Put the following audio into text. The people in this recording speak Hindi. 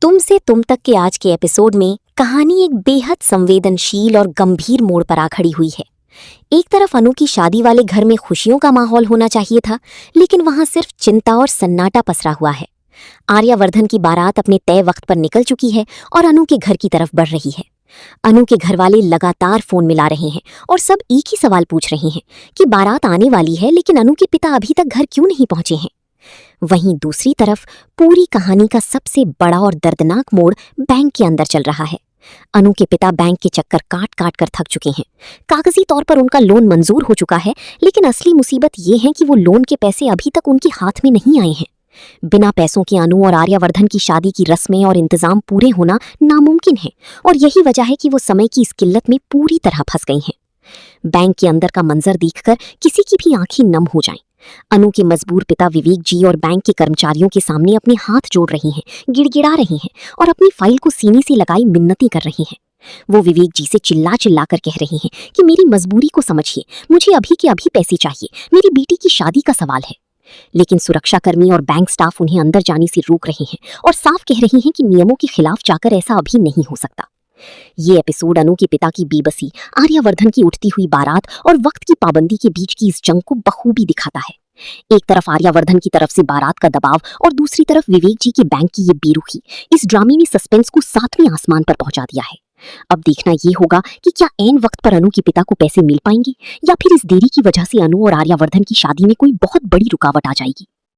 तुमसे तुम तक के आज के एपिसोड में कहानी एक बेहद संवेदनशील और गंभीर मोड़ पर आ खड़ी हुई है। एक तरफ अनु की शादी वाले घर में खुशियों का माहौल होना चाहिए था, लेकिन वहां सिर्फ चिंता और सन्नाटा पसरा हुआ है। आर्यावर्धन की बारात अपने तय वक्त पर निकल चुकी है और अनु के घर की तरफ बढ़ रही है। अनु के घरवाले लगातार फोन मिला रहे हैं और सब एक ही सवाल पूछ रहे हैं कि बारात आने वाली है, लेकिन अनु के पिता अभी तक घर क्यों नहीं पहुंचे हैं। वहीं दूसरी तरफ पूरी कहानी का सबसे बड़ा और दर्दनाक मोड़ बैंक के अंदर चल रहा है। अनु के पिता बैंक के चक्कर काट काट कर थक चुके हैं। कागजी तौर पर उनका लोन मंजूर हो चुका है, लेकिन असली मुसीबत ये है कि वो लोन के पैसे अभी तक उनके हाथ में नहीं आए हैं। बिना पैसों के अनु और आर्यावर्धन की शादी की रस्में और इंतजाम पूरे होना नामुमकिन है, और यही वजह है कि वो समय की इस किल्लत में पूरी तरह फंस गई हैं। बैंक के अंदर का मंजर देखकर किसी की भी आंखें नम हो जाएं। अनु के मजबूर पिता विवेक जी और बैंक के कर्मचारियों के सामने अपने हाथ जोड़ रही हैं, गिड़गिड़ा रही हैं और अपनी फाइल को सीने से लगाई मिन्नती कर रही हैं। वो विवेक जी से चिल्ला चिल्ला कर कह रही हैं कि मेरी मजबूरी को समझिए, मुझे अभी के अभी पैसे चाहिए, मेरी बेटी की शादी का सवाल है। लेकिन सुरक्षाकर्मी और बैंक स्टाफ उन्हें अंदर जाने से रोक रहे हैं और साफ कह रही हैं कि नियमों के खिलाफ जाकर ऐसा अभी नहीं हो सकता। ये एपिसोड अनु के पिता की बेबसी, आर्यावर्धन की उठती हुई बारात और वक्त की पाबंदी के बीच की इस जंग को बखूबी दिखाता है। एक तरफ आर्यावर्धन की तरफ से बारात का दबाव और दूसरी तरफ विवेक जी के बैंक की ये बेरुखी इस ड्रामे ने सस्पेंस को 7वें आसमान पर पहुंचा दिया है। अब देखना ये होगा कि क्या ऐन वक्त पर अनु के पिता को पैसे मिल पाएंगे, या फिर इस देरी की वजह से अनु और आर्यावर्धन की शादी में कोई बहुत बड़ी रुकावट आ जाएगी।